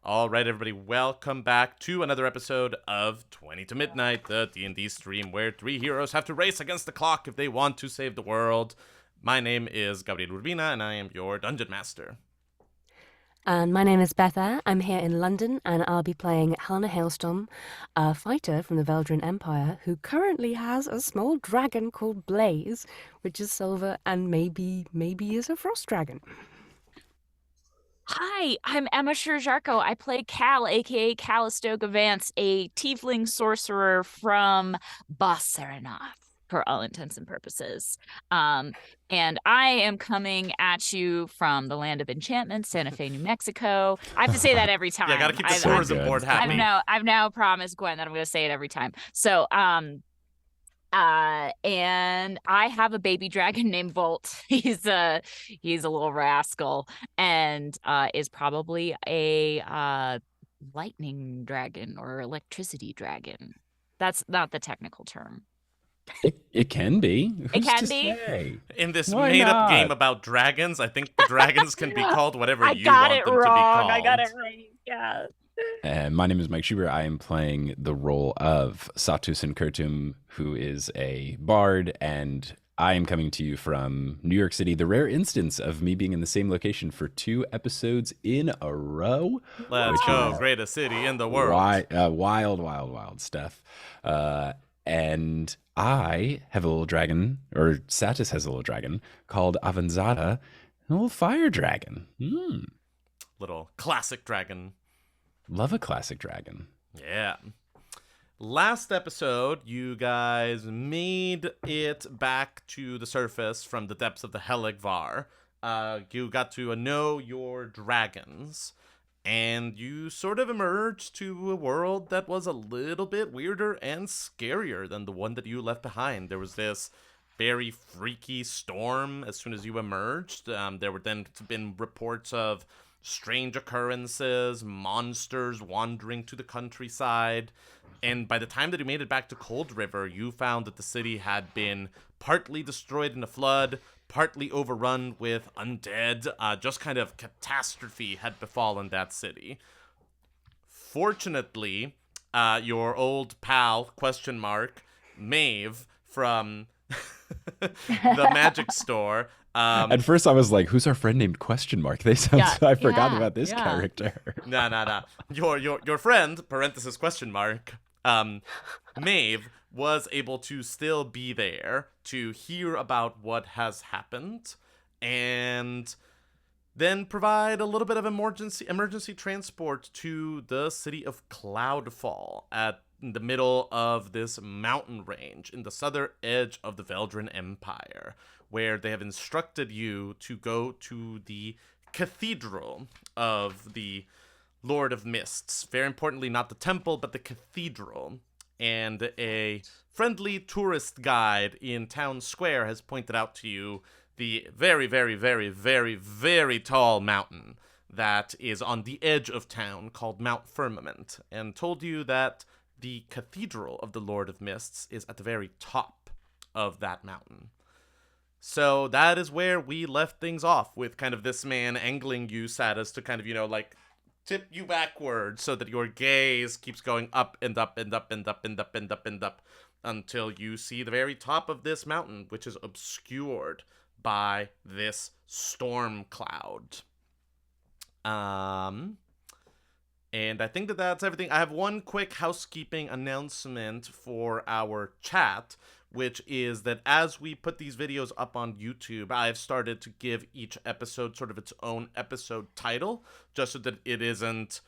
All right, everybody, welcome back to another episode of 20 to Midnight, the D&D stream where three heroes have to race against the clock if they want to save the world. My name is Gabriel Urbina, and I am your Dungeon Master. And my name is Beth. I'm here in London, and I'll be playing Helena Hailstorm, a fighter from the Veldrin Empire who currently has a small dragon called Blaze, which is silver and maybe is a frost dragon. Hi, I'm Emma Sherr-Ziarko. I play Cal, aka Calistoga Vance, a tiefling sorcerer from Bas Serinath, for all intents and purposes. And I am coming at you from the land of enchantment, Santa Fe, New Mexico. I have to say that every time. Yeah, gotta keep the swords and board happy. I've now promised Gwen that I'm going to say it every time. So, and I have a baby dragon named Volt. He's a little rascal and is probably a lightning dragon or electricity dragon. That's not the technical term. It can be. It can be. Say? In this Why made-up not? game about dragons, I think the dragons can be called whatever I you got want it them to be wrong. called. I got it right. Yeah. My name is Mike Schubert. I am playing the role of Satus and Kurtum, who is a bard, and I am coming to you from New York City. The rare instance of me being in the same location for 2 episodes in a row. Let's go, greatest city in the world. Wild stuff. And I have a little dragon, or Satus has a little dragon, called Avanzada, a little fire dragon. Little classic dragon. Love a classic dragon. Yeah. Last episode, you guys made it back to the surface from the depths of the Heligvar. You got to know your dragons, and you sort of emerged to a world that was a little bit weirder and scarier than the one that you left behind. There was this very freaky storm as soon as you emerged. There were then been reports of strange occurrences, monsters wandering to the countryside. And by the time that you made it back to Cold River, you found that the city had been partly destroyed in a flood, partly overrun with undead. Just kind of catastrophe had befallen that city. Fortunately, your old pal, Maeve, from the magic store. At first I was like, who's our friend named ? They sound I forgot about this character. No. Your friend, parenthesis ? Maeve was able to still be there to hear about what has happened and then provide a little bit of emergency transport to the city of Cloudfall at the middle of this mountain range in the southern edge of the Veldrin Empire, where they have instructed you to go to the cathedral of the Lord of Mists. Very importantly, not the temple, but the cathedral. And a friendly tourist guide in town square has pointed out to you the very, very, very, very, very tall mountain that is on the edge of town called Mount Firmament, and told you that the cathedral of the Lord of Mists is at the very top of that mountain. So that is where we left things off, with kind of this man angling you, Satus, to kind of, tip you backwards so that your gaze keeps going up and up and up and up and up and up and up until you see the very top of this mountain, which is obscured by this storm cloud. And I think that that's everything. I have one quick housekeeping announcement for our chat, which is that as we put these videos up on YouTube, I've started to give each episode sort of its own episode title, just so that it isn't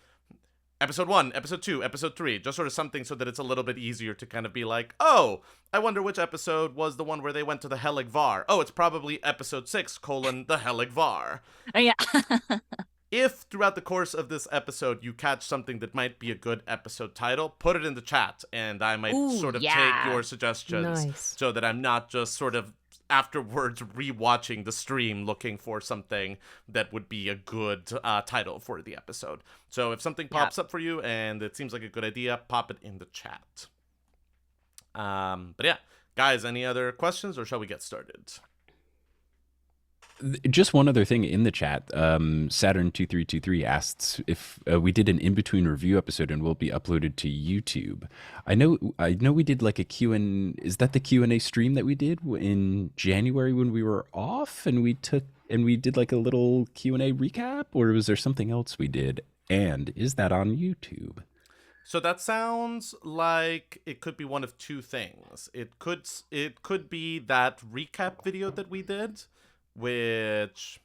episode 1, episode 2, episode 3, just sort of something so that it's a little bit easier to kind of be like, oh, I wonder which episode was the one where they went to the Heligvar. Oh, it's probably episode 6, the Heligvar. Oh, yeah. If throughout the course of this episode you catch something that might be a good episode title, put it in the chat, and I might take your suggestions so that I'm not just sort of afterwards rewatching the stream looking for something that would be a good title for the episode. So if something pops up for you and it seems like a good idea, pop it in the chat. But yeah, guys, any other questions or shall we get started? Just one other thing in the chat. Saturn2323 asks if we did an in-between review episode and will be uploaded to YouTube. I know we did like a Q&A. Is that the Q&A stream that we did in January when we were off and we did like a little Q&A recap, or was there something else we did? And is that on YouTube? So that sounds like it could be one of two things. It could be that recap video that we did, which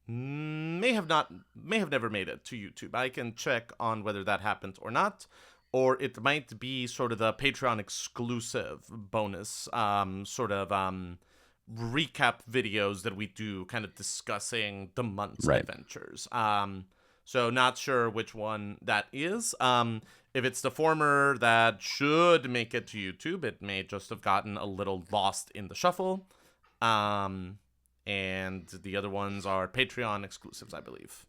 may have never made it to YouTube. I can check on whether that happened or not. Or it might be sort of the Patreon exclusive bonus recap videos that we do, kind of discussing the month's adventures. So not sure which one that is. If it's the former that should make it to YouTube, it may just have gotten a little lost in the shuffle. And the other ones are Patreon exclusives, I believe.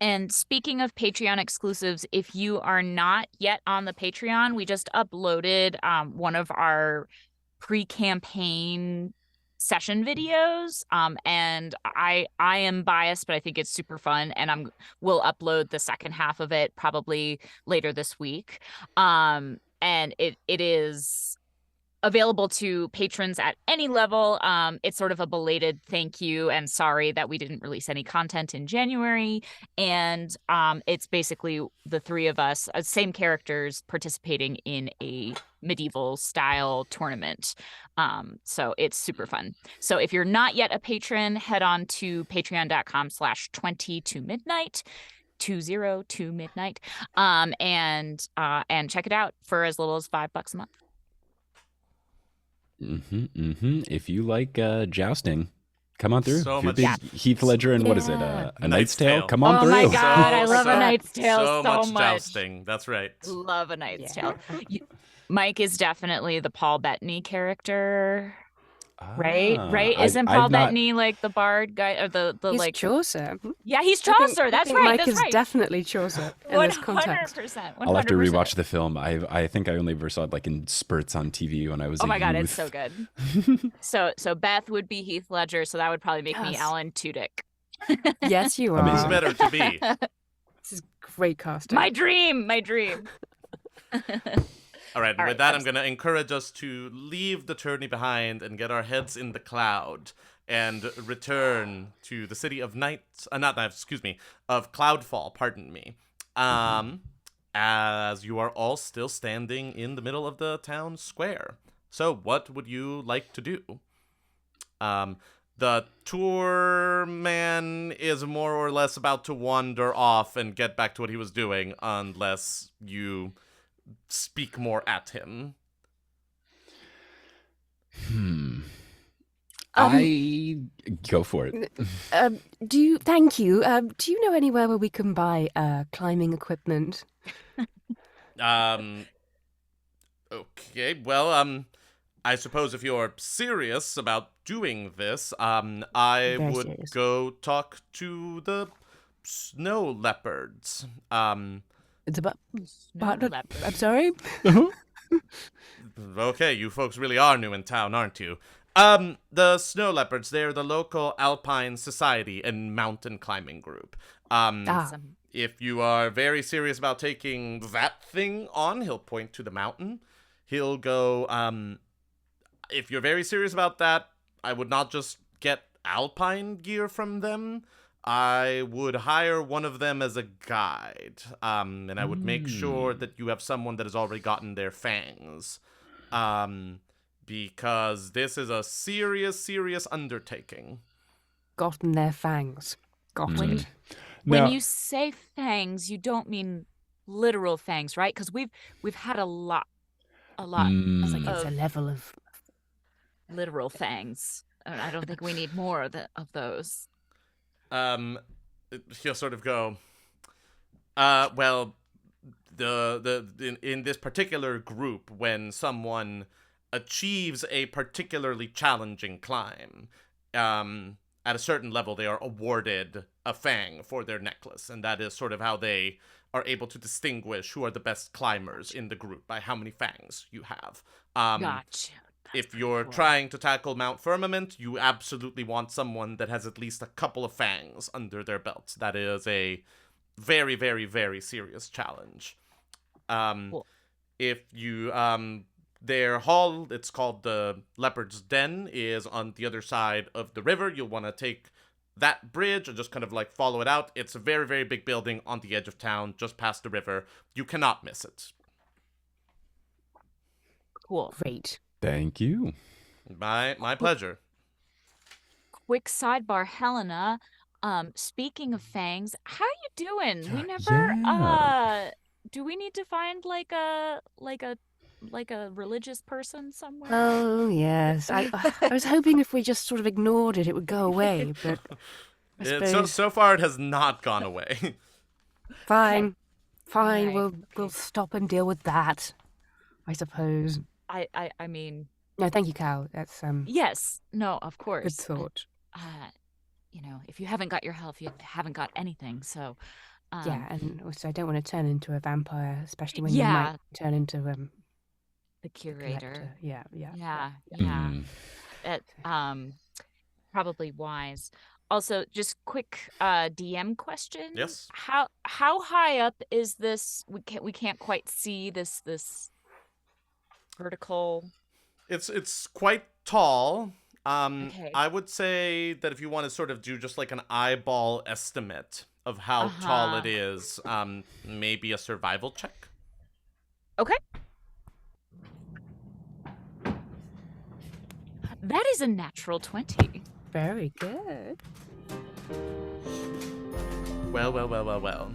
And speaking of Patreon exclusives, if you are not yet on the Patreon, we just uploaded one of our pre-campaign session videos, and I am biased, but I think it's super fun, and we'll upload the second half of it probably later this week. And it is available to patrons at any level. It's sort of a belated thank you and sorry that we didn't release any content in January. And it's basically the three of us, same characters, participating in a medieval style tournament. So it's super fun. So if you're not yet a patron, head on to patreon.com/20to midnight. 20 to midnight, and check it out for as little as $5 a month. If you like jousting, come on through. So if you're much- big Yeah. Heath Ledger and what is it? A Knight's Knight's Tale? Tale. Come on Oh through. my God, I love So- A Knight's Tale so so much much. jousting. That's right. Love A Knight's Yeah. Tale. Mike is definitely the Paul Bettany character, right? Right? Isn't Paul Bettany like the bard guy, or the He's like? Chaucer. Yeah, he's I think- Chaucer. I That's think right. Mike that's is right. definitely Chaucer in this context. 100%. I'll have to rewatch the film. I think I only ever saw it like in spurts on TV when I was Oh a my God, youth. it's so good. So Beth would be Heath Ledger, so that would probably make me Yes. Alan Tudyk. Yes, you are. Amazing. Better to be. This is great casting. My dream. All right, All with right, that, I'm going to encourage us to leave the tourney behind and get our heads in the cloud and return to the city of of Cloudfall, pardon me. As you are all still standing in the middle of the town square. So, what would you like to do? The tour man is more or less about to wander off and get back to what he was doing, unless you speak more at him. I go for it. Thank you. Do you know anywhere where we can buy climbing equipment? Okay, well, I suppose if you're serious about doing this, I Very would serious. go talk to the snow leopards. It's about. Snow leopard. I'm sorry. Okay, you folks really are new in town, aren't you? The snow leopards, they're the local alpine society and mountain climbing group. Awesome. If you are very serious about taking that thing on, he'll point to the mountain. He'll go, if you're very serious about that, I would not just get alpine gear from them. I would hire one of them as a guide. And I would make sure that you have someone that has already gotten their fangs. Because this is a serious, serious undertaking. Gotten their fangs. Got it. When Now- you say fangs, you don't mean literal fangs, right? Because we've had a lot I was like, of it's a level of. literal fangs. I don't think we need more of those. He'll sort of go, well, in this particular group, when someone achieves a particularly challenging climb, at a certain level, they are awarded a fang for their necklace, and that is sort of how they are able to distinguish who are the best climbers in the group by how many fangs you have. Gotcha. If you're trying to tackle Mount Firmament, you absolutely want someone that has at least a couple of fangs under their belt. That is a very, very, very serious challenge. Cool. If you their hall, it's called the Leopard's Den, is on the other side of the river. You'll want to take that bridge and just kind of like follow it out. It's a very, very big building on the edge of town, just past the river. You cannot miss it. Cool. Great. Thank you. My pleasure. Quick sidebar, Helena. Speaking of fangs, how you doing? We never Yeah. do we need to find like a religious person somewhere? Oh, yes. I was hoping if we just sort of ignored it, it would go away, but I suppose... So far, it has not gone away. Fine. Fine, Right. we'll stop and deal with that, I suppose. I mean, No, thank you, Cal. That's yes, no, of good course. thought. You know, if you haven't got your health, you haven't got anything. So, Yeah, and also I don't want to turn into a vampire, especially when you Yeah. might turn into the the curator. collector. Yeah. Yeah. Mm. It, probably wise. Also, just quick DM question. Yes. How high up is this? We can't quite see this vertical. It's quite tall. Okay. I would say that if you want to sort of do just like an eyeball estimate of how tall it is, maybe a survival check. Okay. That is a natural 20. Very good. Well.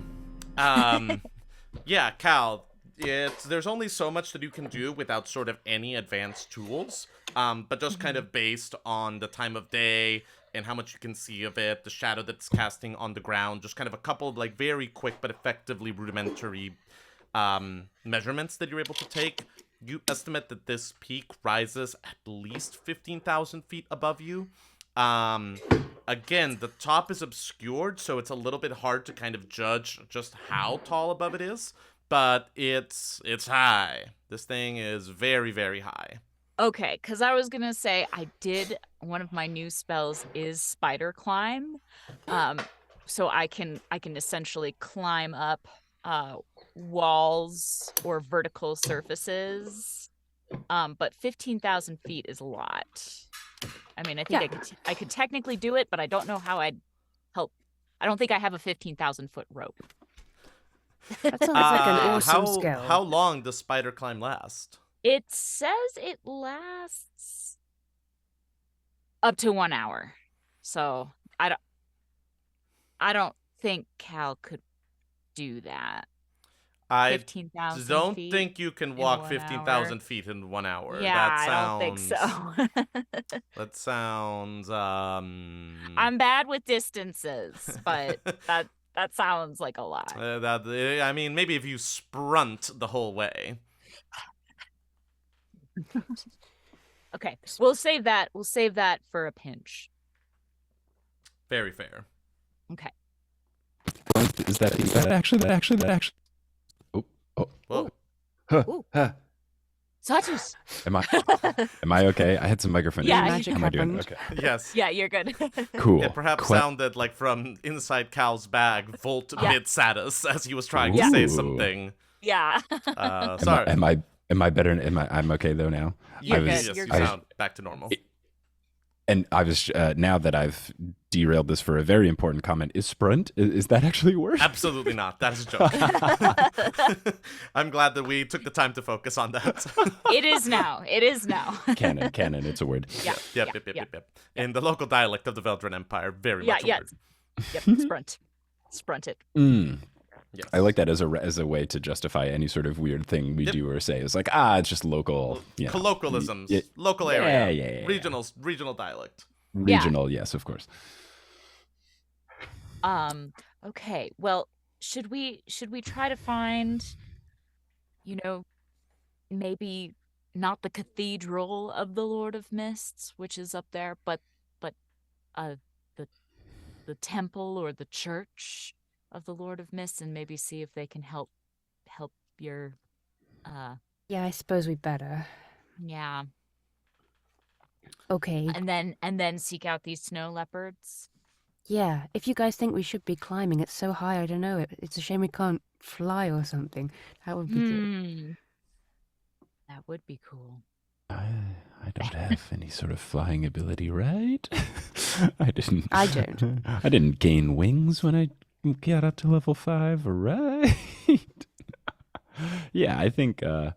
Yeah, Cal, there's only so much that you can do without sort of any advanced tools, but just kind of based on the time of day and how much you can see of it, the shadow that's casting on the ground, just kind of a couple of like very quick but effectively rudimentary measurements that you're able to take. You estimate that this peak rises at least 15,000 feet above you. Again, the top is obscured, so it's a little bit hard to kind of judge just how tall above it is, but it's high. This thing is very, very high. Okay, because I was gonna say one of my new spells is spider climb, so I can essentially climb up walls or vertical surfaces, but 15,000 feet is a lot. I mean, I think I could technically do it, but I don't know how I'd help. I don't think I have a 15,000 foot rope. That sounds like an awesome skill. How long does spider climb last? It says it lasts up to 1 hour. So I don't think Cal could do that. I 15,000 don't feet think you can in walk 1 15,000 hour. feet in 1 hour. Yeah, that I don't think so. That sounds I'm bad with distances, but that sounds like a lot. I mean, maybe if you sprint the whole way. Okay, we'll save that. We'll save that for a pinch. Very fair. Okay. Is that actually? Whoa. Ooh. Huh. Satus. Am I okay? I had some microphone Yeah, issues. magic How am I doing? happened. Okay. Yes. Yeah, you're good. Cool. It perhaps sounded like from inside Cal's bag, Volt Yeah. mid Satus, as he was trying to say Ooh. something. Yeah. Sorry. Am I better? I'm okay though now. You're Yes, good. you You're sound back to normal. And I was now that I've derailed this for a very important comment. Is sprint? Is that actually a word? Absolutely not. That is a joke. I'm glad that we took the time to focus on that. It is now. It is now. Canon. It's a word. Yeah. Yep. In the local dialect of the Veldrin Empire, very much a word. Yep. Sprint it. Yes. I like that as a way to justify any sort of weird thing we do or say. It's like, it's just local. Colloquialisms, Yeah. local area, Yeah. regional dialect. Regional, yes, of course. Okay. Well, should we try to find, maybe not the cathedral of the Lord of Mists, which is up there, but the temple or the church of the Lord of Mists, and maybe see if they can help your Yeah, I suppose we better. yeah. Okay. and then seek out these snow leopards. Yeah. If you guys think we should be climbing, it's so high. I don't know. It's a shame we can't fly or something. That would be good. That would be cool. I don't have any sort of flying ability, right? I didn't. I don't. I didn't gain wings when I got up to level 5, right? Yeah, I think. I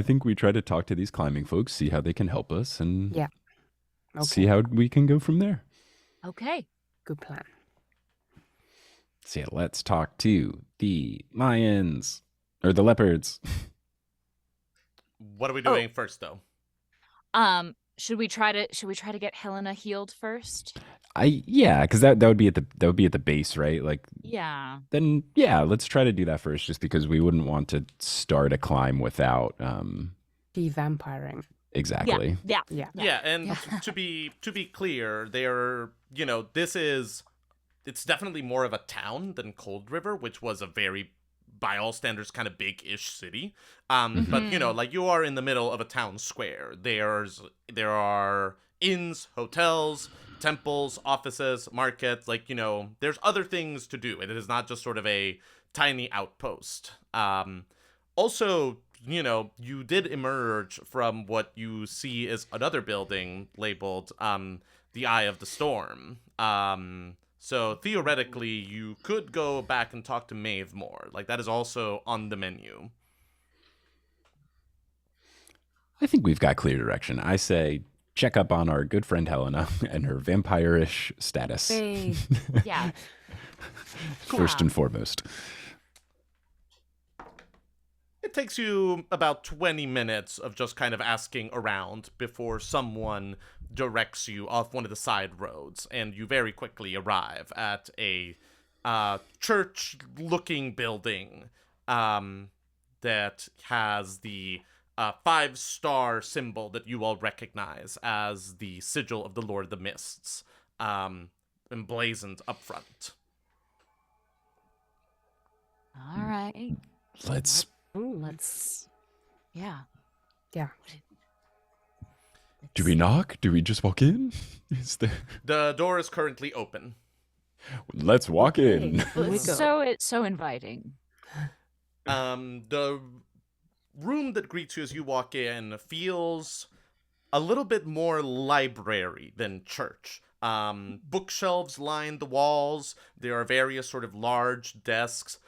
think we try to talk to these climbing folks, see how they can help us, and Yeah. Okay. see how we can go from there. Okay. Good plan. So yeah, let's talk to the lions or the leopards. What are we doing first, though? Should we try to get Helena healed first? Because that would be at the base, right? Like, Yeah. then yeah, let's try to do that first, just because we wouldn't want to start a climb without De-vampiring. exactly. Yeah. Yeah, and to be clear, it's definitely more of a town than Cold River, which was a very, by all standards, kind of big-ish city. But like, you are in the middle of a town square. There are inns, hotels, temples, offices, markets. Like, there's other things to do. It is not just sort of a tiny outpost. Also, you did emerge from what you see as another building labeled the Eye of the Storm. So theoretically, you could go back and talk to Maeve more. Like, that is also on the menu. I think we've got clear direction. I say check up on our good friend Helena and her vampire-ish status. Hey. Yeah. First and foremost. It takes you about 20 minutes of just kind of asking around before someone directs you off one of the side roads, and you very quickly arrive at a church-looking building that has the 5-star symbol that you all recognize as the sigil of the Lord of the Mists, emblazoned up front. All right. Let's Yeah. Yeah. Do we knock? Do we just walk in? Is there? The door is currently open. Let's walk in. Here we go. It's so inviting. The room that greets you as you walk in feels a little bit more library than church. Bookshelves line the walls. There are various sort of large desks.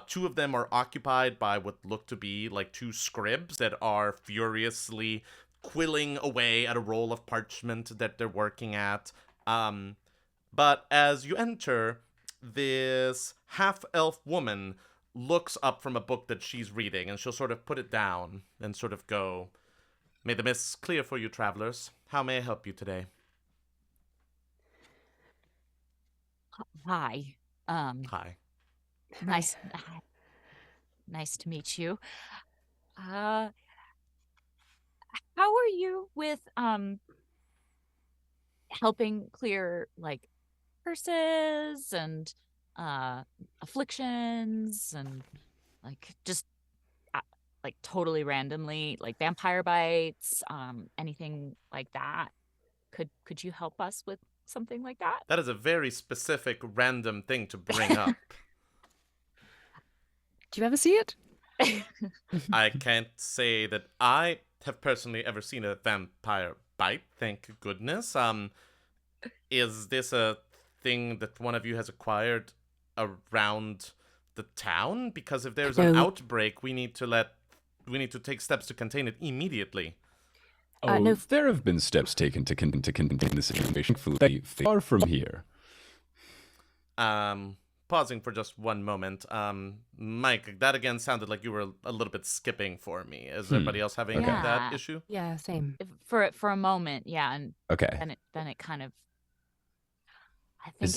2 of them are occupied by what look to be like 2 scribs that are furiously quilling away at a roll of parchment that they're working at. But as you enter, this half-elf woman looks up from a book that she's reading, and she'll sort of put it down and sort of go, "May the mists clear for you, travelers. How may I help you today?" Hi. Hi. Nice to meet you. How are you with helping clear like curses and afflictions and like just like totally randomly like vampire bites, anything like that? Could you help us with something like that? That is a very specific, random thing to bring up. Do you ever see it? I can't say that I have personally ever seen a vampire bite, thank goodness. Is this a thing that one of you has acquired around the town? Because if there's an No. outbreak, we need to take steps to contain it immediately. No. There have been steps taken to contain the situation. Far from here. Pausing for just one moment. Mike, that again sounded like you were a little bit skipping for me. Is everybody else having Okay. that issue? Yeah, same. For a moment, yeah, and Okay. then it kind of.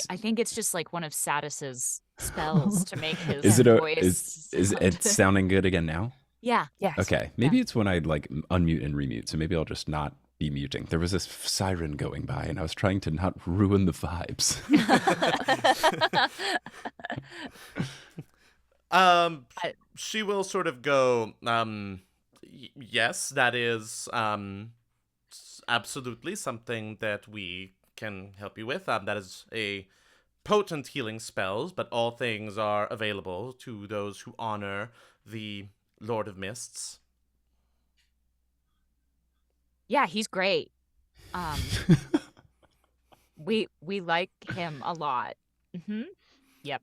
I think it's just like one of Satus's spells to make his voice. Is it sounding good again now? Yeah. Yes. Okay. Maybe it's when I'd like unmute and remute. So maybe I'll just not be muting. There was this siren going by, and I was trying to not ruin the vibes. She will sort of go, yes, that is is absolutely something that we can help you with. That is a potent healing spells, but all things are available to those who honor the Lord of Mists. Yeah, he's great. We like him a lot. Mm-hmm. Yep.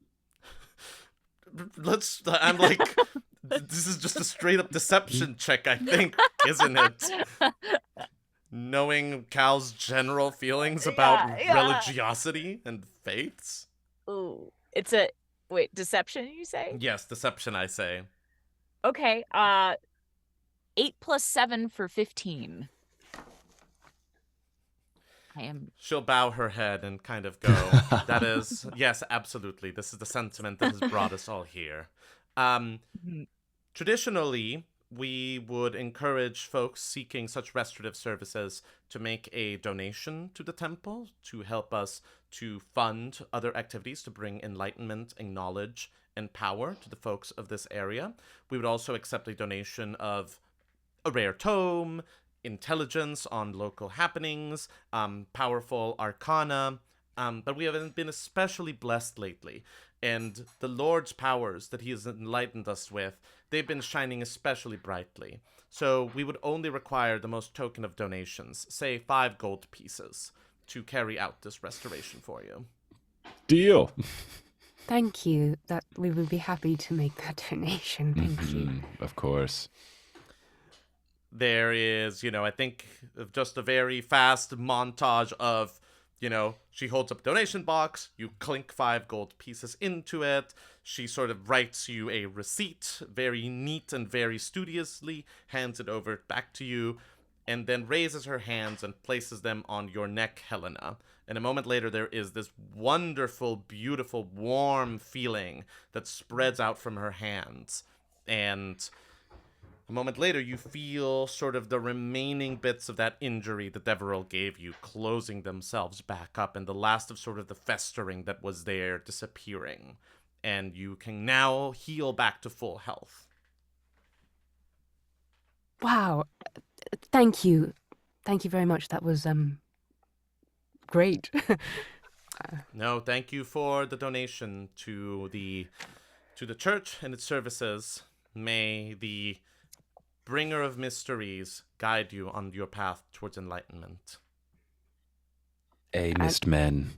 I'm like, this is just a straight up deception check, I think, isn't it? Knowing Cal's general feelings about religiosity and faiths. Ooh, deception, you say? Yes, deception, I say. Okay, 8 + 7 for 15. She'll bow her head and kind of go, that is, yes, absolutely. This is the sentiment that has brought us all here. Traditionally, we would encourage folks seeking such restorative services to make a donation to the temple to help us to fund other activities to bring enlightenment and knowledge and power to the folks of this area. We would also accept a donation of a rare tome, intelligence on local happenings, powerful arcana, but we have been especially blessed lately. And the Lord's powers that he has enlightened us with, they've been shining especially brightly. So we would only require the most token of donations, say 5 gold pieces, to carry out this restoration for you. Deal. Thank you. That we would be happy to make that donation. Thank you. Of course. There is, I think just a very fast montage of, she holds up a donation box, you clink 5 gold pieces into it, she sort of writes you a receipt, very neat and very studiously, hands it over back to you, and then raises her hands and places them on your neck, Helena. And a moment later, there is this wonderful, beautiful, warm feeling that spreads out from her hands. And a moment later, you feel sort of the remaining bits of that injury that Deverell gave you closing themselves back up, and the last of sort of the festering that was there disappearing. And you can now heal back to full health. Wow. Thank you. Thank you very much. That was great. No, thank you for the donation to the church and its services. May the bringer of mysteries guide you on your path towards enlightenment. Mist men.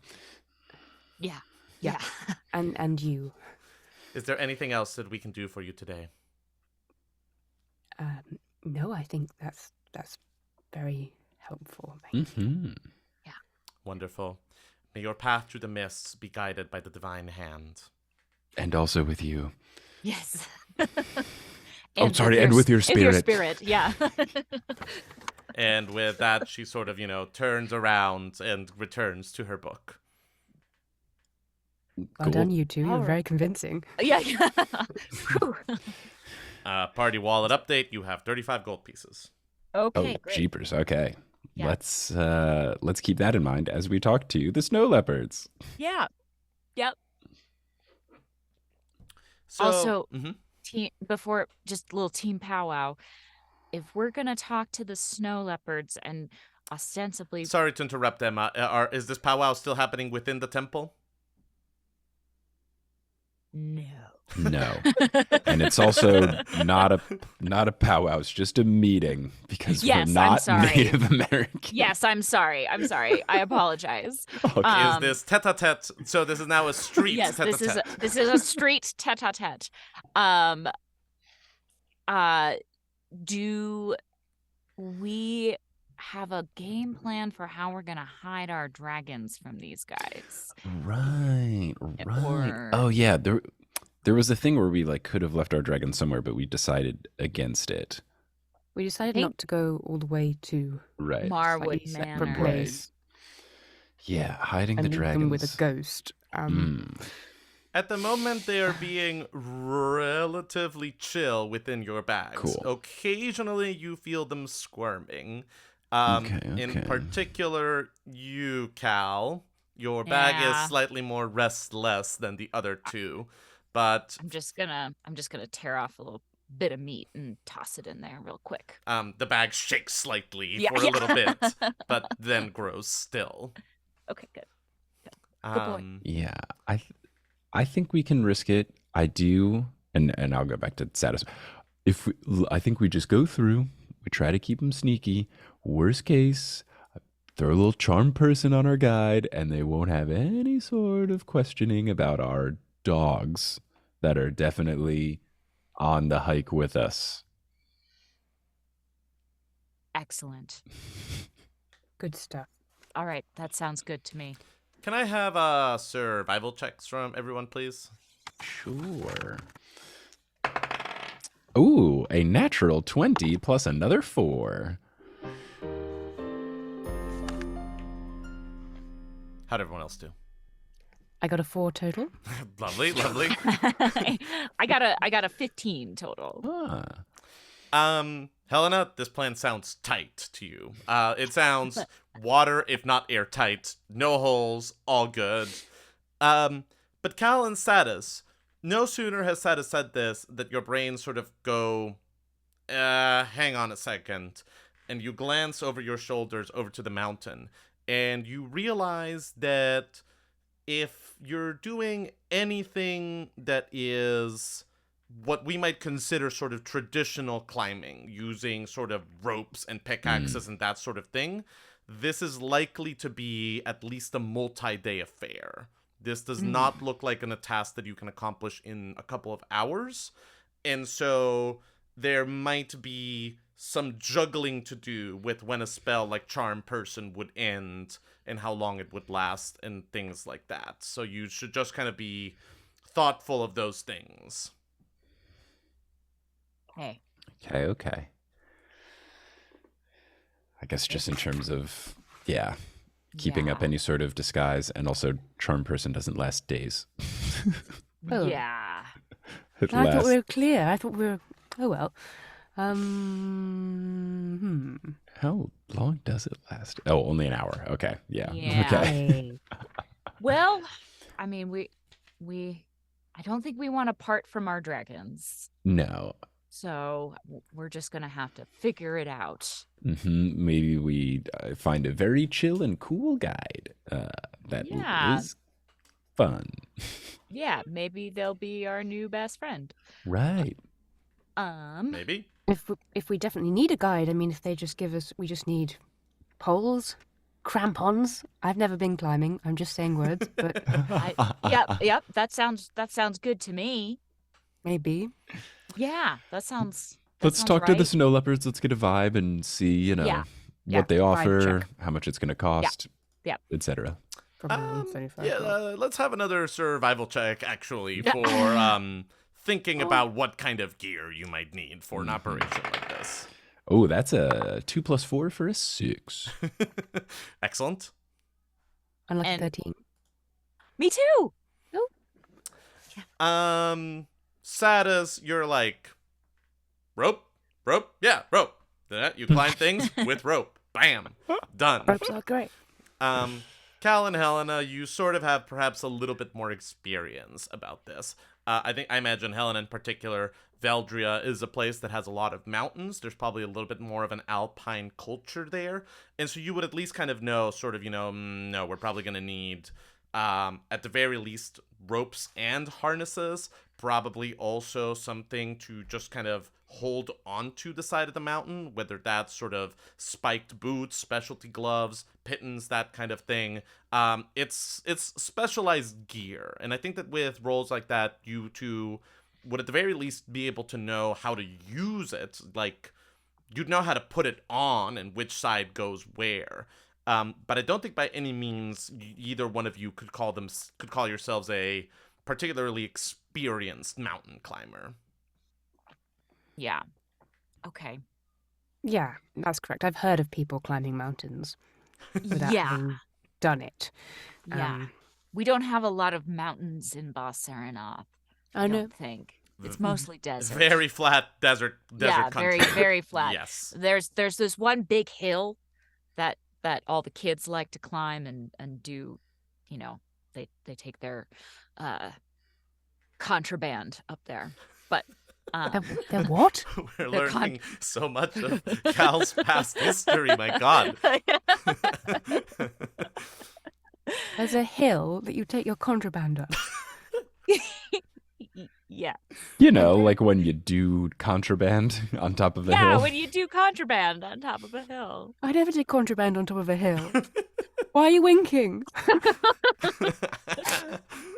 Yeah. And you. Is there anything else that we can do for you today? No, I think that's very helpful. Thank you. Yeah. Wonderful. May your path through the mists be guided by the divine hand. And also with you. Yes. And with your spirit. Your spirit, yeah. And with that, she sort of, turns around and returns to her book. Well done, you two. You're All right. very convincing. Yeah. Party wallet update, you have 35 gold pieces. Okay, Oh, great. jeepers. Okay. Yeah. Let's keep that in mind as we talk to the snow leopards. Yeah. Yep. So, Also, before, just a little team powwow. If we're going to talk to the snow leopards and ostensibly... Sorry to interrupt them. Is this powwow still happening within the temple? No. No. And it's also not a powwow. It's just a meeting because Yes, we're not I'm sorry. Native American. Yes, I'm sorry. I apologize. Okay. Is this tete-a-tete? So this is now a street Yes, tete-a-tete. this is a street tete-a-tete. Do we have a game plan for how we're gonna hide our dragons from these guys? Right. Or- Oh yeah, there was a thing where we could have left our dragon somewhere, but we decided against it. We decided Think- not to go all the way to Right. Marwood slightly separate Manor. place Yeah, hiding and the leave dragons. them with a ghost. At the moment, they are being relatively chill within your bags. Cool. Occasionally, you feel them squirming. Okay. In particular, you, Cal. Your bag Yeah. is slightly more restless than the other two, but I'm just gonna tear off a little bit of meat and toss it in there real quick. The bag shakes slightly Yeah, for a yeah. little bit, but then grows still. Okay, good. Good boy. Yeah, I think we can risk it. I do, and I'll go back to Satus. I think we just go through. We try to keep them sneaky. Worst case, throw a little charm person on our guide, and they won't have any sort of questioning about our dogs that are definitely on the hike with us. Excellent. Good stuff. All right, that sounds good to me. Can I have survival checks from everyone, please? Sure. Ooh, a natural 20 plus another 4. How'd everyone else do? I got a 4 total. Lovely, lovely. I got a 15 total. Helena, this plan sounds tight to you. It sounds water, if not airtight, no holes, all good. But Cal and Satus, no sooner has Satus said this that your brains sort of go, hang on a second, and you glance over your shoulders over to the mountain, and you realize that if you're doing anything that is what we might consider sort of traditional climbing, using sort of ropes and pickaxes and that sort of thing, this is likely to be at least a multi-day affair. This does not look like a task that you can accomplish in a couple of hours. And so there might be some juggling to do with when a spell like Charm Person would end and how long it would last and things like that. So you should just kind of be thoughtful of those things. Hey. Okay. I guess just in terms of, keeping up any sort of disguise, and also Charm Person doesn't last days. Oh. Yeah. I thought we were clear. I thought we were... Oh, well. How long does it last? Oh, only an hour. Okay. Yeah. Yeah. Okay. Well, I mean, I don't think we want to part from our dragons. No. So we're just going to have to figure it out. Maybe we find a very chill and cool guide that is fun. Yeah, maybe they'll be our new best friend. Right. Maybe. If we definitely need a guide, I mean, if they just give us... We just need poles, crampons. I've never been climbing. I'm just saying words, but... Yep. That sounds good to me. Maybe. Yeah, that sounds... Let's talk to the snow leopards. Let's get a vibe and see, what they offer, how much it's going to cost, etc. Let's have another survival check, actually, for thinking about what kind of gear you might need for an operation like this. Oh, that's a 2 + 4 for a 6. Excellent. Unlucky 13. Me too. Oh. Satus, you're like, rope, yeah, rope. You climb things with rope. Bam, done. Ropes are great. Cal and Helena, you sort of have perhaps a little bit more experience about this. I imagine Helena in particular, Veldria is a place that has a lot of mountains. There's probably a little bit more of an alpine culture there. And so you would at least kind of know, sort of, no, we're probably going to need, at the very least, ropes and harnesses. Probably also something to just kind of hold onto the side of the mountain, whether that's sort of spiked boots, specialty gloves, pittons, that kind of thing. It's specialized gear, and I think that with roles like that, you two would at the very least be able to know how to use it. Like, you'd know how to put it on and which side goes where. But I don't think by any means either one of you could call yourselves a particularly experienced mountain climber. Yeah. Okay. Yeah, that's correct. I've heard of people climbing mountains without having done it. Yeah. We don't have a lot of mountains in Bas Serinath. I don't think. It's mostly desert. Very flat desert country. Very, very flat. Yes. There's this one big hill that all the kids like to climb and do, they take their contraband up there. But They're what? We're They're learning so much of Cal's past history, my god. There's a hill that you take your contraband up. Yeah. You know, like when you do contraband on top of a Yeah, hill. when you do contraband on top of a hill. I never did contraband on top of a hill. Why are you winking?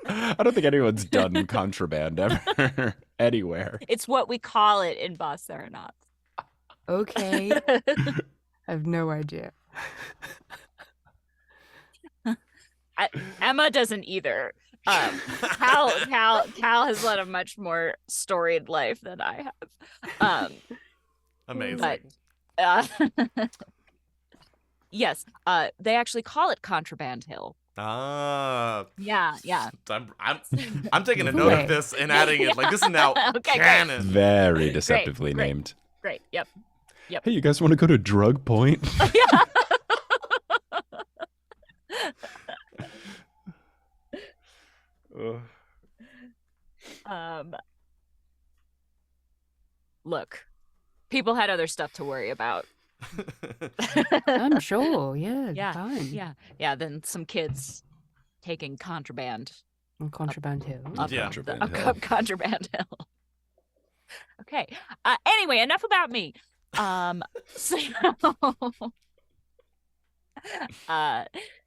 I don't think anyone's done contraband ever anywhere. It's what we call it in Bas Serinath. Okay. I have no idea. Emma doesn't either. Cal has led a much more storied life than I have. Amazing. Uh, yes, they actually call it Contraband Hill. Ah. Yeah. I'm taking a note of this and adding it. Like, this is now Okay, canon. Very deceptively great. named. Great. Yep. Hey, you guys want to go to Drug Point? Look, people had other stuff to worry about. I'm sure, yeah. Yeah, Fine. yeah. Then some kids taking contraband On Contraband Hill. up Yeah. Contraband Hill. Contraband Hill. Okay. Anyway, enough about me. So,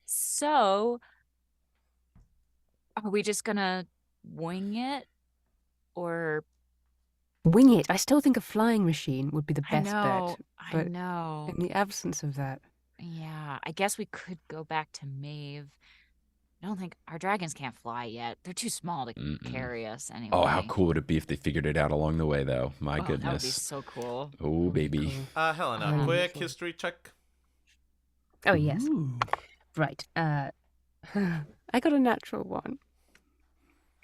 so are we just gonna wing it, or Wing it. I still think a flying machine would be the best bet. I but know. In the absence of that. Yeah, I guess we could go back to Maeve. I don't think our dragons can't fly yet. They're too small to carry us anyway. Oh, how cool would it be if they figured it out along the way, though? My That would be goodness. so cool. Oh, baby. Helena, quick history check. Oh, yes. Ooh. Right. I got a natural one.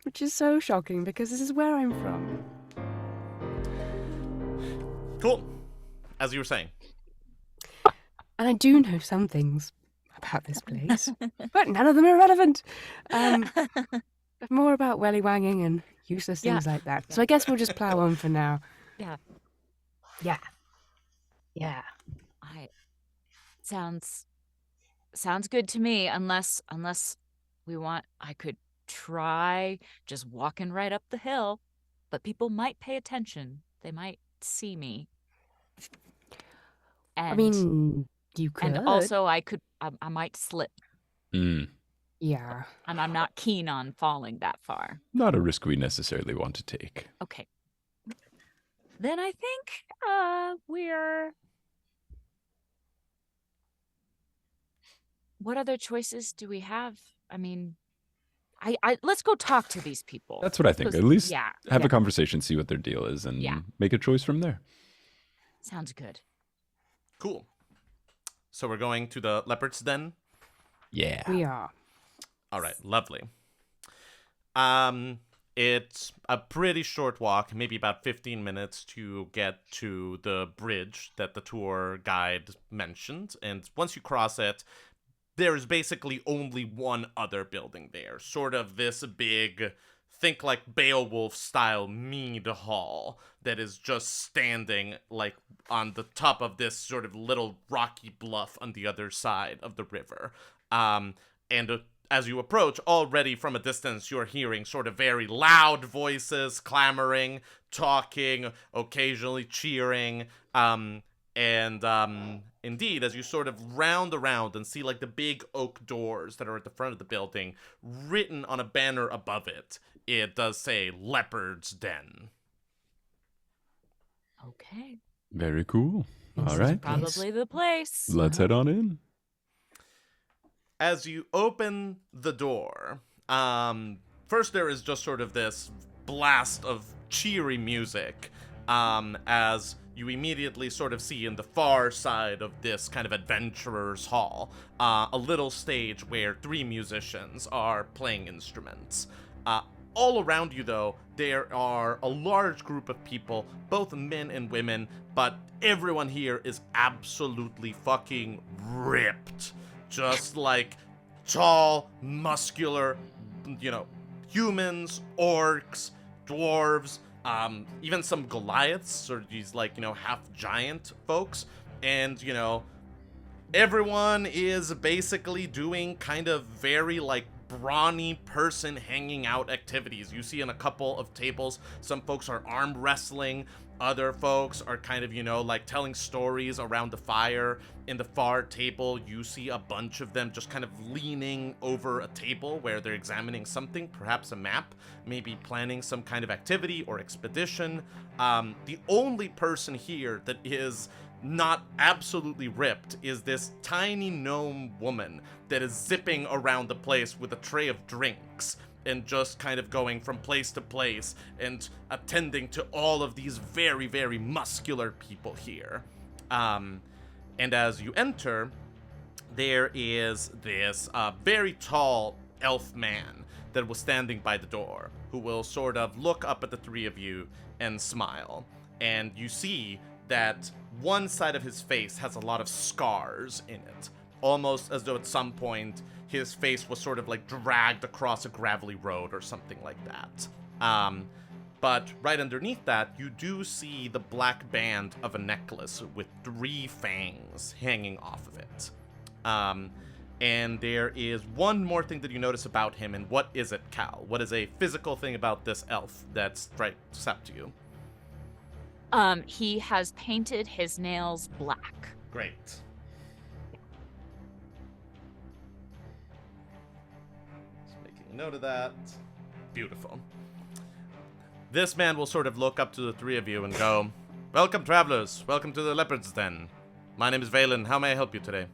Which is so shocking because this is where I'm from. Cool. As you were saying. And I do know some things about this place, but none of them are relevant. More about welly-wanging and useless things like that. So I guess we'll just plow on for now. Yeah. Sounds good to me. Unless we want, I could try just walking right up the hill, but people might pay attention. They might see me. And, I mean, you could. and also I might slip, Yeah. and I'm not keen on falling that far. Not a risk we necessarily want to take. Okay. Then I think we're... What other choices do we have? I mean, I let's go talk to these people. That's what I think. At least have yeah. a conversation, see what their deal is, and make a choice from there. Sounds good. Cool. So we're going to the Leopard's Den? Yeah. We are. All right, lovely. It's a pretty short walk, maybe about 15 minutes to get to the bridge that the tour guide mentioned. And once you cross it, there's basically only one other building there. Sort of this big, think like Beowulf-style mead hall that is just standing like on the top of this sort of little rocky bluff on the other side of the river. As you approach, already from a distance, you're hearing sort of very loud voices, clamoring, talking, occasionally cheering, indeed, as you sort of round around and see like the big oak doors that are at the front of the building, written on a banner above it, it does say Leopard's Den. Okay. Very cool. All right. Probably the place. Let's head on in. As you open the door, first there is just sort of this blast of cheery music, as you immediately sort of see in the far side of this kind of adventurer's hall, a little stage where 3 musicians are playing instruments. All around you, though, there are a large group of people, both men and women, but everyone here is absolutely fucking ripped. Just like tall, muscular, humans, orcs, dwarves, even some Goliaths, or these, like, half-giant folks. And, everyone is basically doing kind of very, like, brawny person hanging out activities. You see in a couple of tables, some folks are arm wrestling, other folks are kind of, like telling stories around the fire. In the far table, you see a bunch of them just kind of leaning over a table where they're examining something, perhaps a map, maybe planning some kind of activity or expedition. The only person here that is not absolutely ripped is this tiny gnome woman that is zipping around the place with a tray of drinks and just kind of going from place to place and attending to all of these very, very muscular people here. And as you enter, there is this very tall elf man that was standing by the door, who will sort of look up at the three of you and smile. And you see that one side of his face has a lot of scars in it, almost as though at some point his face was sort of like dragged across a gravelly road or something like that. But right underneath that, you do see the black band of a necklace with 3 fangs hanging off of it. And there is one more thing that you notice about him, and what is it, Cal? What is a physical thing about this elf that strikes out to you? He has painted his nails black. Great. Just making a note of that. Beautiful. This man will sort of look up to the three of you and go, "Welcome, travelers. Welcome to the Leopard's Den. My name is Valen. How may I help you today?"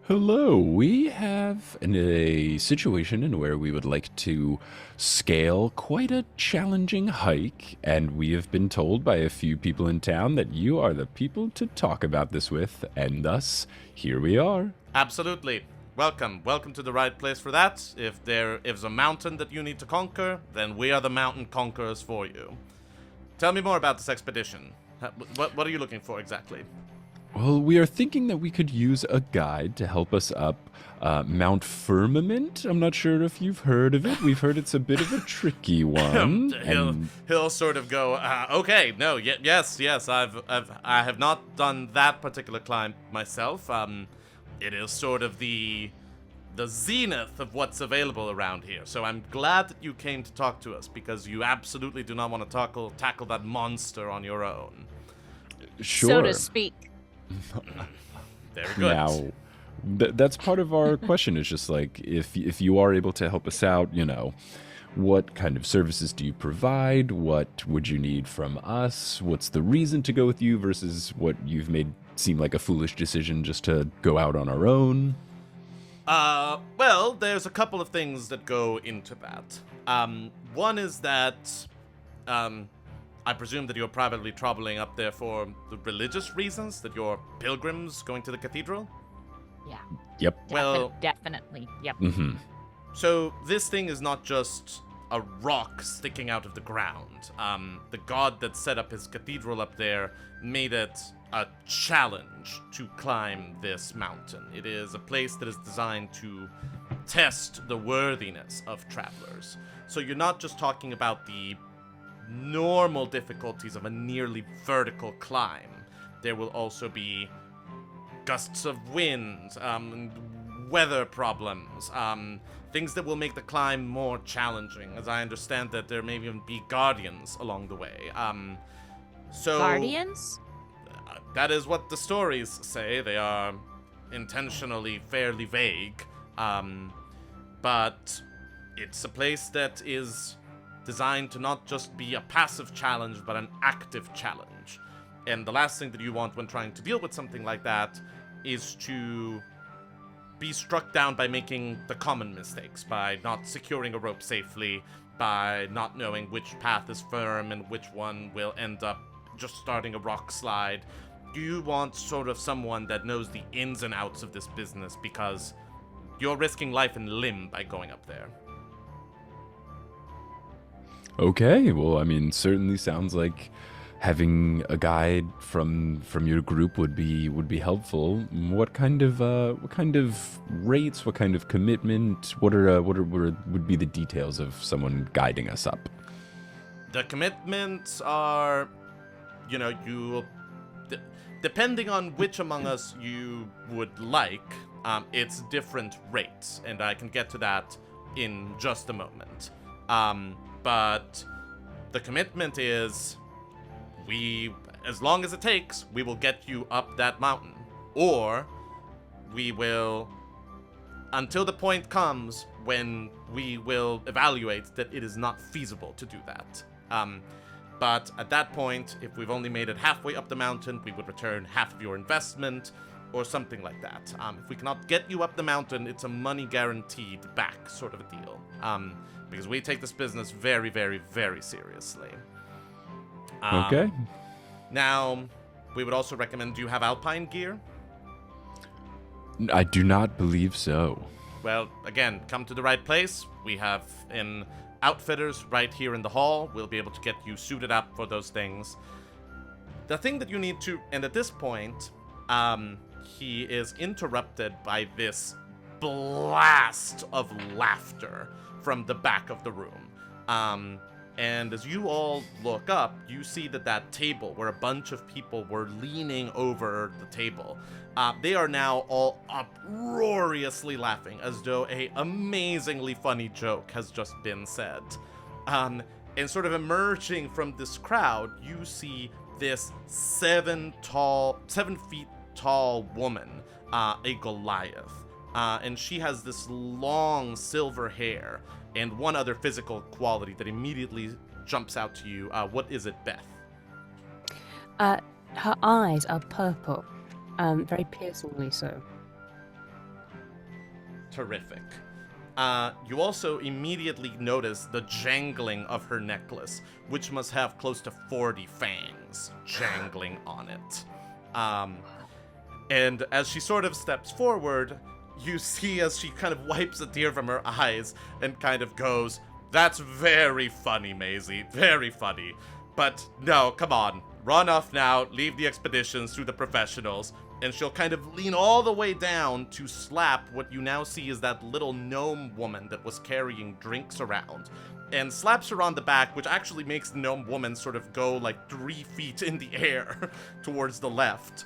Hello, we have a situation in where we would like to scale quite a challenging hike, and we have been told by a few people in town that you are the people to talk about this with, and thus, here we are. Absolutely. Welcome. Welcome to the right place for that. If there is a mountain that you need to conquer, then we are the mountain conquerors for you. Tell me more about this expedition. What are you looking for exactly? Well, we are thinking that we could use a guide to help us up Mount Firmament. I'm not sure if you've heard of it. We've heard it's a bit of a tricky one. He'll sort of go, okay, no, yes, I have not done that particular climb myself. It is sort of the zenith of what's available around here. So I'm glad that you came to talk to us, because you absolutely do not want to tackle that monster on your own. Sure. So to speak. Very good. Now, that's part of our question, is just like, if you are able to help us out, what kind of services do you provide? What would you need from us? What's the reason to go with you versus what you've made seem like a foolish decision just to go out on our own? Well, there's a couple of things that go into that. One is that, I presume that you're privately traveling up there for the religious reasons, that you're pilgrims going to the cathedral? Yeah. Yep. Well, definitely. Yep. Mm-hmm. So this thing is not just a rock sticking out of the ground. The god that set up his cathedral up there made it a challenge to climb this mountain. It is a place that is designed to test the worthiness of travelers. So you're not just talking about the normal difficulties of a nearly vertical climb. There will also be gusts of wind, weather problems, things that will make the climb more challenging. As I understand that there may even be guardians along the way. Guardians? That is what the stories say. They are intentionally fairly vague. But it's a place that is designed to not just be a passive challenge, but an active challenge. And the last thing that you want when trying to deal with something like that is to be struck down by making the common mistakes, by not securing a rope safely, by not knowing which path is firm and which one will end up just starting a rock slide. You want sort of someone that knows the ins and outs of this business, because you're risking life and limb by going up there. Okay, well, I mean, certainly sounds like having a guide from your group would be helpful. What kind of rates? What kind of commitment? What would be the details of someone guiding us up? The commitments are, depending on which among us you would like, it's different rates, and I can get to that in just a moment. But the commitment is, as long as it takes, we will get you up that mountain. Or we will, until the point comes when we will evaluate that it is not feasible to do that. But at that point, if we've only made it halfway up the mountain, we would return half of your investment, or something like that. If we cannot get you up the mountain, it's a money guaranteed back sort of a deal. Because we take this business very, very, very seriously. Okay. Now, we would also recommend, do you have alpine gear? I do not believe so. Well, again, come to the right place. We have outfitters right here in the hall. We'll be able to get you suited up for those things. The thing that you need to, and at this point, he is interrupted by this blast of laughter from the back of the room. And as you all look up, you see that table where a bunch of people were leaning over the table, they are now all uproariously laughing as though a amazingly funny joke has just been said. And sort of emerging from this crowd, you see this 7 feet tall woman, a Goliath. And she has this long silver hair and one other physical quality that immediately jumps out to you. What is it, Beth? Her eyes are purple, very piercingly so. Terrific. You also immediately notice the jangling of her necklace, which must have close to 40 fangs jangling on it. And as she sort of steps forward, you see as she kind of wipes a tear from her eyes and kind of goes, "That's very funny, Maisie, very funny. But no, come on, run off now, leave the expeditions to the professionals." And she'll kind of lean all the way down to slap what you now see is that little gnome woman that was carrying drinks around. And slaps her on the back, which actually makes the gnome woman sort of go like 3 feet in the air towards the left.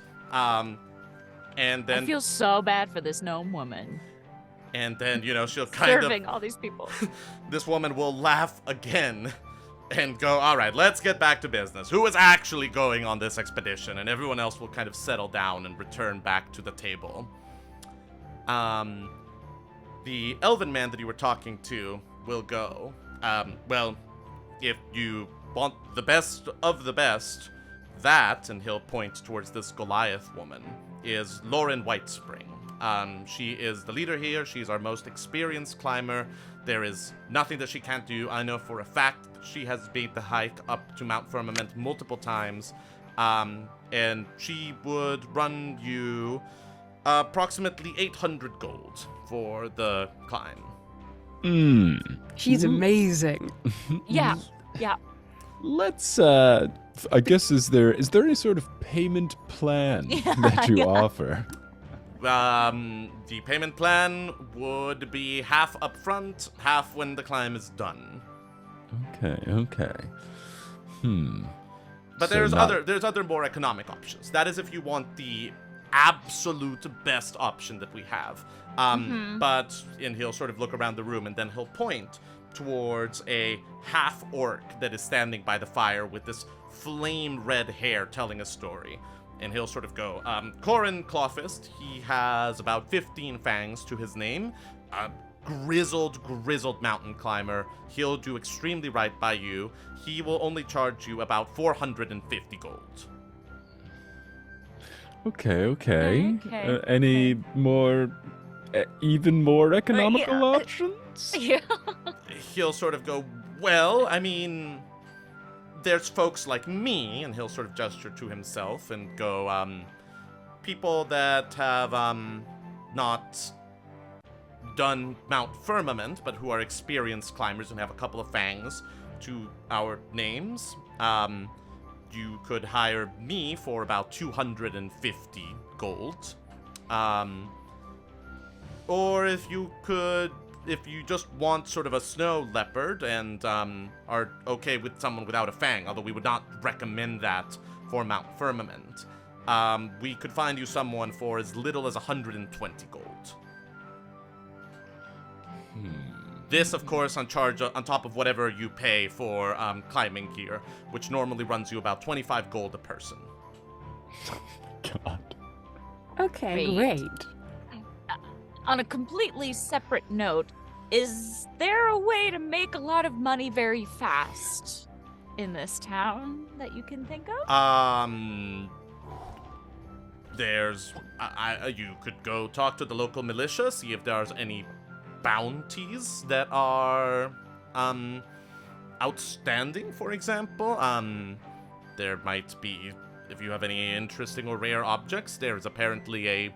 And then I feel so bad for this gnome woman. And then, she'll kind serving all these people. This woman will laugh again and go, "All right, let's get back to business. Who is actually going on this expedition?" And everyone else will kind of settle down and return back to the table. The elven man that you were talking to will go, well, if you want the best of the best, that, and he'll point towards this Goliath woman, is Lauren Whitespring. She is the leader here. She's our most experienced climber. There is nothing that she can't do. I know for a fact that she has made the hike up to Mount Firmament multiple times. And she would run you approximately 800 gold for the climb. She's amazing. Yeah. Let's I guess is there any sort of payment plan that you offer? The payment plan would be half up front, half when the climb is done. Okay. But So there's not- other more economic options. That is if you want the absolute best option that we have. And he'll sort of look around the room and then he'll point towards a half orc that is standing by the fire with this flame red hair telling a story. And he'll sort of go, Corin Clawfist, he has about 15 fangs to his name. Grizzled mountain climber. He'll do extremely right by you. He will only charge you about 450 gold. Okay. Any more, even more economical yeah. options? Yeah. He'll sort of go, well, I mean, there's folks like me, and he'll sort of gesture to himself and go, people that have, not done Mount Firmament, but who are experienced climbers and have a couple of fangs to our names. You could hire me for about 250 gold. Or if you could if you just want sort of a snow leopard and are okay with someone without a fang, although we would not recommend that for Mount Firmament, we could find you someone for as little as 120 gold. This, of course, on top of whatever you pay for climbing gear, which normally runs you about 25 gold a person. God. Okay, Great. great. On a completely separate note, is there a way to make a lot of money very fast in this town that you can think of? There's, you could go talk to the local militia, see if there's any bounties that are, outstanding, for example. There might be, if you have any interesting or rare objects, there's apparently a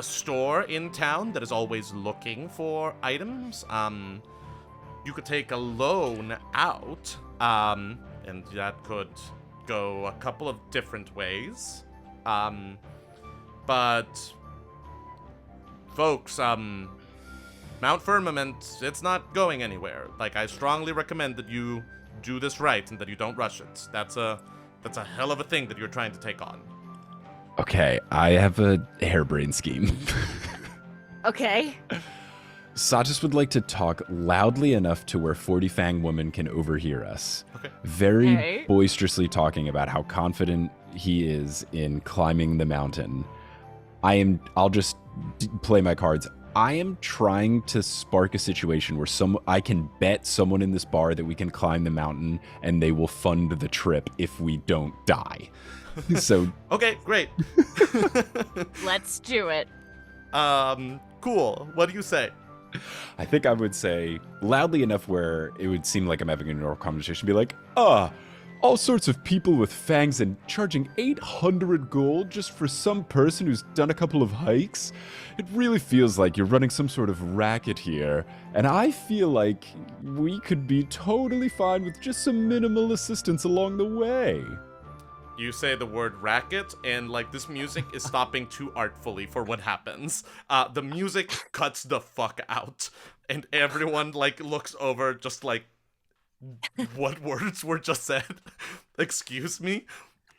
store in town that is always looking for items. You could take a loan out, and that could go a couple of different ways. But folks, Mount Firmament, it's not going anywhere. Like, I strongly recommend that you do this right and that you don't rush it. That's a hell of a thing that you're trying to take on. Okay, I have a harebrained scheme. Okay. Satus would like to talk loudly enough to where 40 Fang Woman can overhear us. Okay. Very Okay. boisterously talking about how confident he is in climbing the mountain. I'll just play my cards. I am trying to spark a situation where I can bet someone in this bar that we can climb the mountain and they will fund the trip if we don't die. So Okay, great. Let's do it. Cool. What do you say? I think I would say loudly enough where it would seem like I'm having a normal conversation, be like, all sorts of people with fangs and charging 800 gold just for some person who's done a couple of hikes. It really feels like you're running some sort of racket here, and I feel like we could be totally fine with just some minimal assistance along the way. You say the word racket, and like this music is stopping too artfully for what happens. The music cuts the fuck out, and everyone like looks over, just like, what words were just said? Excuse me?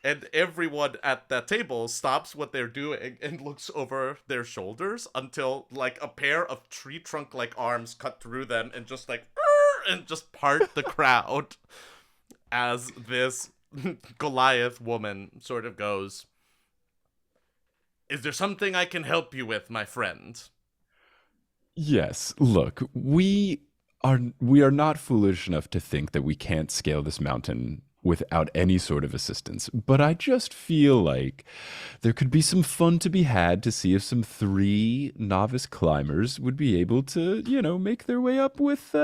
And everyone at that table stops what they're doing and looks over their shoulders until like a pair of tree trunk like arms cut through them and just like and just part the crowd as this Goliath woman sort of goes, "Is there something I can help you with, my friend?" Yes, look, we are not foolish enough to think that we can't scale this mountain without any sort of assistance, but I just feel like there could be some fun to be had to see if some 3 novice climbers would be able to, make their way up with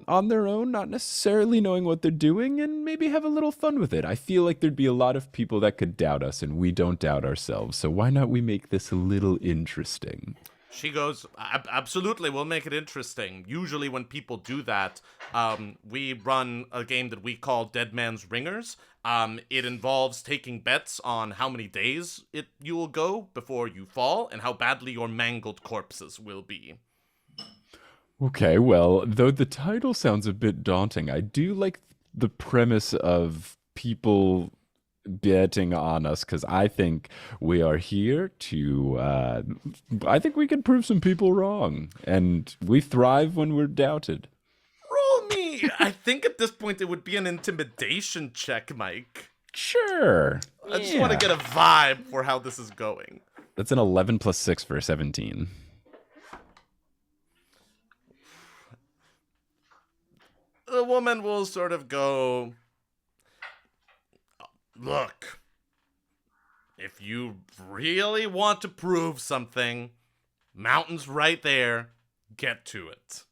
on their own, not necessarily knowing what they're doing, and maybe have a little fun with it. I feel like there'd be a lot of people that could doubt us, and we don't doubt ourselves, so why not we make this a little interesting? She goes, absolutely, we'll make it interesting. Usually when people do that, we run a game that we call Dead Man's Ringers. It involves taking bets on how many days you will go before you fall and how badly your mangled corpses will be. Okay, well, though the title sounds a bit daunting, I do like the premise of people betting on us, because I think we are here to, I think we can prove some people wrong, and we thrive when we're doubted. Roll me! I think at this point it would be an intimidation check, Mike. Sure. I just want to get a vibe for how this is going. That's an 11 plus 6 for a 17. The woman will sort of go, "Look, if you really want to prove something, mountain's right there, get to it."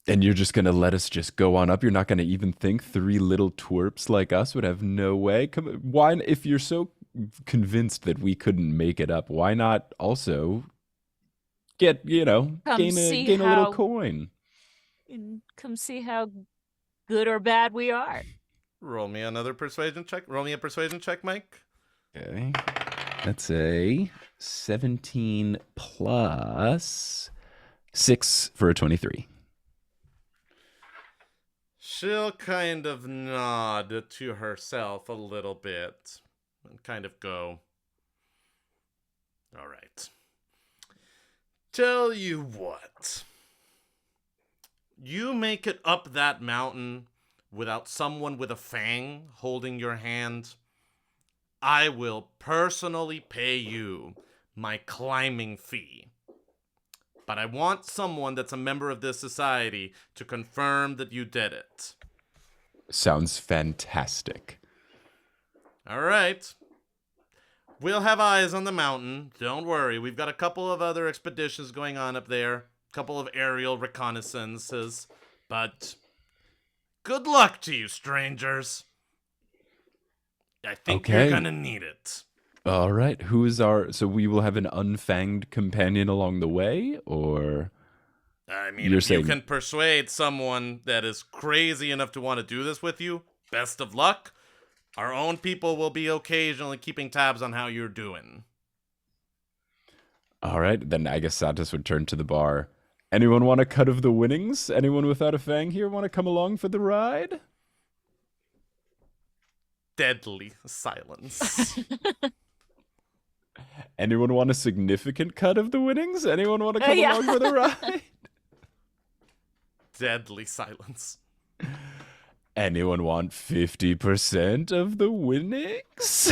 And you're just going to let us just go on up? You're not going to even think 3 little twerps like us would have no way? Why, if you're so convinced that we couldn't make it up, why not also get, gain a little coin? And come see how good or bad we are. Roll me another persuasion check. Roll me a persuasion check, Mike. Okay. That's a 17 plus 6 for a 23. She'll kind of nod to herself a little bit and kind of go, all right. Tell you what. You make it up that mountain without someone with a fang holding your hand, I will personally pay you my climbing fee. But I want someone that's a member of this society to confirm that you did it. Sounds fantastic. All right. We'll have eyes on the mountain. Don't worry. We've got a couple of other expeditions going on up there. A couple of aerial reconnaissances. But good luck to you, strangers. I think you're gonna need it. All right. Who is so we will have an unfanged companion along the way, or? I mean, if you can persuade someone that is crazy enough to want to do this with you, best of luck. Our own people will be occasionally keeping tabs on how you're doing. All right. Then I guess Satus would turn to the bar. Anyone want a cut of the winnings? Anyone without a fang here want to come along for the ride? Deadly silence. Anyone want a significant cut of the winnings? Anyone want to come along for the ride? Deadly silence. Anyone want 50% of the winnings?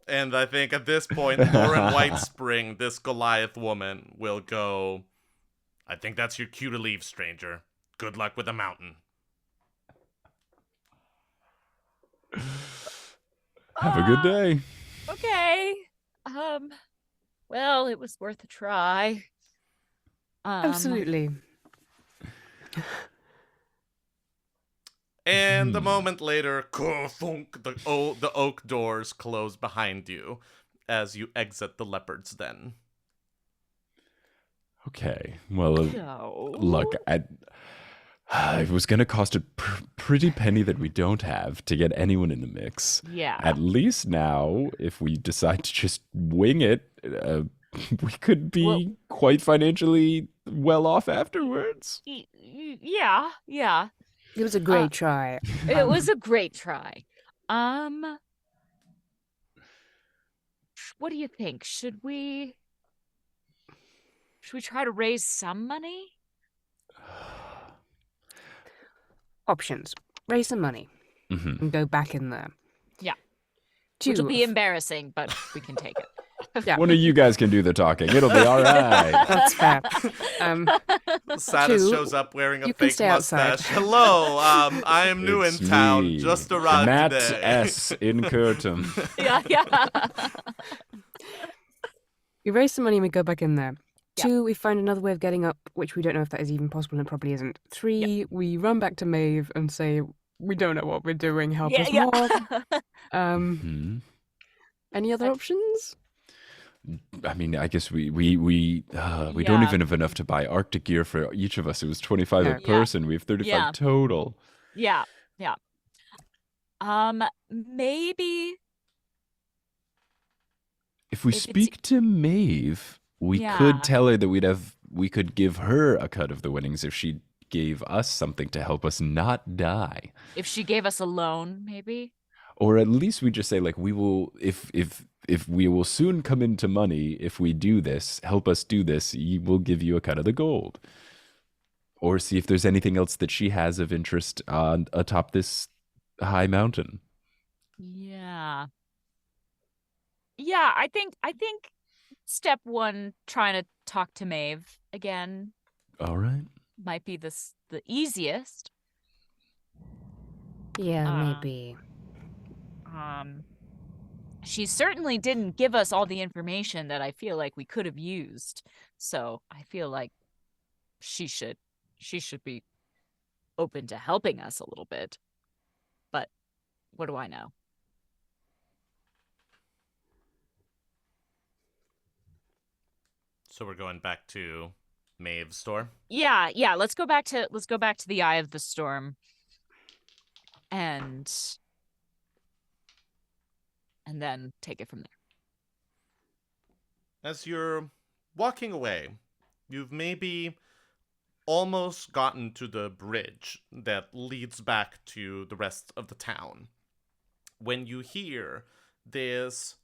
And I think at this point, Lauren Whitespring, this Goliath woman, will go, I think that's your cue to leave, stranger. Good luck with the mountain. Have a good day. Okay. Well, it was worth a try. Absolutely. And a moment later, thunk, the oak doors close behind you as you exit the leopard's den. Okay. Well, No. look, it was going to cost a pretty penny that we don't have to get anyone in the mix. Yeah. At least now, if we decide to just wing it, we could be quite financially well off afterwards. Yeah. It was a great try. It was a great try. What do you think? Should we try to raise some money? Options. Raise some money and go back in there. Yeah. 2. Which will be embarrassing, but we can take it. Yeah. One of you guys can do the talking. It'll be all right. That's fair. Satus 2, shows up wearing a you can fake stay mustache. outside. Hello, I am new It's in town. me, Just arrived Matt today. S. in Curtum. Yeah. We raise some money and we go back in there. Yeah. 2, we find another way of getting up, which we don't know if that is even possible and it probably isn't. 3, we run back to Maeve and say, we don't know what we're doing, help us more. Any other options? I mean, I guess we don't even have enough to buy Arctic gear for each of us. It was 25 a person. We have 35 total. Yeah. Maybe If we speak to Maeve, we could tell her that we could give her a cut of the winnings if she gave us something to help us not die. if she gave us a loan, maybe. Or at least we just say, like, we will, if we will soon come into money, if we do this, help us do this, we'll give you a cut of the gold. Or see if there's anything else that she has of interest atop this high mountain. Yeah. Yeah, I think step 1, trying to talk to Maeve again, All right. might be the easiest. Yeah, maybe. She certainly didn't give us all the information that I feel like we could have used. So I feel like she should be open to helping us a little bit. But what do I know? So we're going back to Maeve's store. Yeah. Let's go back to the Eye of the Storm. And and then take it from there. As you're walking away, you've maybe almost gotten to the bridge that leads back to the rest of the town when you hear this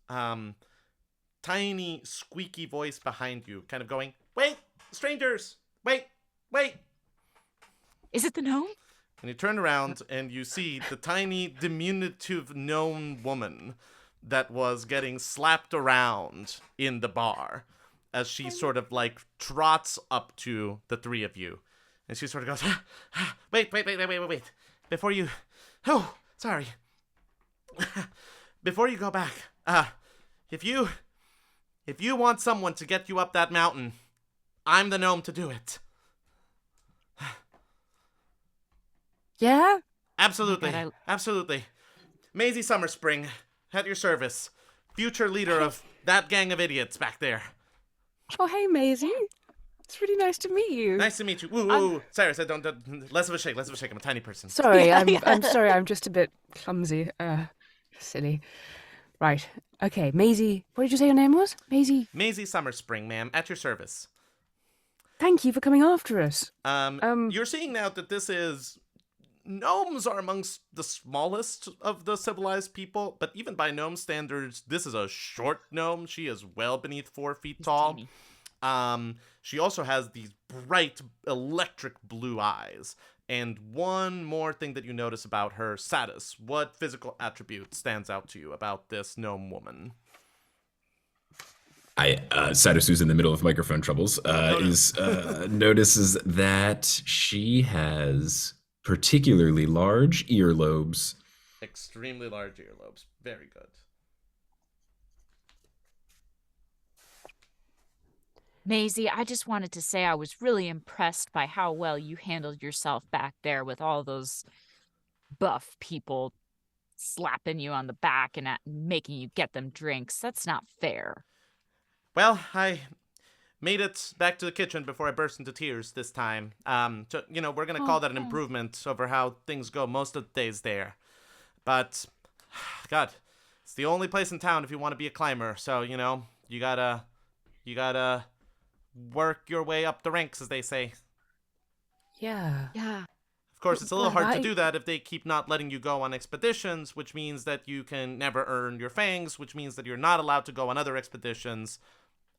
tiny squeaky voice behind you kind of going, "Wait, strangers, wait, wait." Is it the gnome? And you turn around and you see the tiny diminutive gnome woman that was getting slapped around in the bar as she sort of like trots up to the three of you. And she sort of goes, wait. Before you, oh, sorry. Before you go back, if you want someone to get you up that mountain, I'm the gnome to do it. Yeah? Absolutely. Oh my God, Absolutely. Maisie Summerspring, at your service. Future leader of that gang of idiots back there. Oh, hey, Maisie. It's really nice to meet you. Nice to meet you. Ooh. Cyrus, don't less of a shake. I'm a tiny person. Sorry, Yeah, I'm sorry, I'm just a bit clumsy. Silly. Right. Okay, Maisie. What did you say your name was? Maisie. Maisie Summerspring, ma'am, at your service. Thank you for coming after us. You're seeing now that this is... Gnomes are amongst the smallest of the civilized people, but even by gnome standards, this is a short gnome. She is well beneath 4 feet tall. Tiny. She also has these bright electric blue eyes. And one more thing that you notice about her, Satus. What physical attribute stands out to you about this gnome woman? Satus, who's in the middle of microphone troubles, notices that she has particularly large earlobes. Extremely large earlobes. Very good. Maisie, I just wanted to say I was really impressed by how well you handled yourself back there with all those buff people slapping you on the back and making you get them drinks. That's not fair. Well, I made it back to the kitchen before I burst into tears this time. So, we're going to call that an improvement over how things go most of the days there. But, God, it's the only place in town if you want to be a climber. So, you gotta work your way up the ranks, as they say. Yeah. Yeah. Of course, it's a little hard to Right. do that if they keep not letting you go on expeditions, which means that you can never earn your fangs, which means that you're not allowed to go on other expeditions.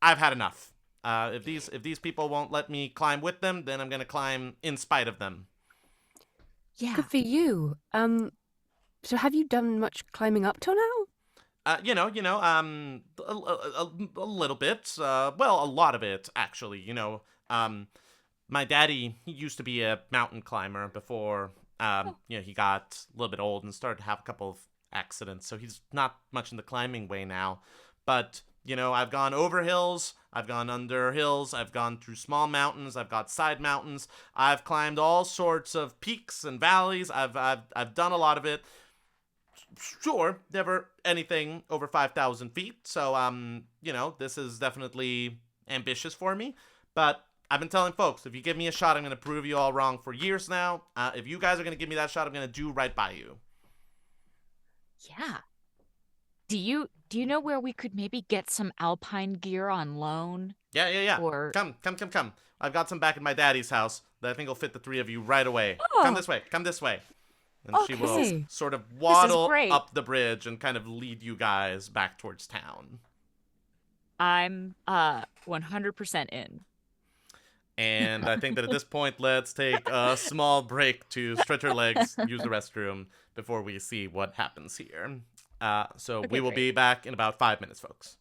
I've had enough. If these people won't let me climb with them, then I'm gonna climb in spite of them. Yeah. Good for you. So have you done much climbing up till now? A little bit. Well, a lot of it, actually. My daddy, he used to be a mountain climber before, he got a little bit old and started to have a couple of accidents. So he's not much in the climbing way now. But, I've gone over hills, I've gone under hills, I've gone through small mountains, I've got side mountains, I've climbed all sorts of peaks and valleys. I've done a lot of it. Sure, never anything over 5,000 feet. So, this is definitely ambitious for me. But I've been telling folks, if you give me a shot, I'm going to prove you all wrong for years now. If you guys are going to give me that shot, I'm going to do right by you. Yeah. Do you know where we could maybe get some alpine gear on loan? Yeah. Or Come. I've got some back at my daddy's house that I think will fit the three of you right away. Oh. Come this way. And she will Okay. sort of waddle great. up the bridge and kind of lead you guys back towards town. I'm 100% in. And I think that at this point, let's take a small break to stretch our legs, use the restroom, before we see what happens here. So we will be back in about 5 minutes, folks.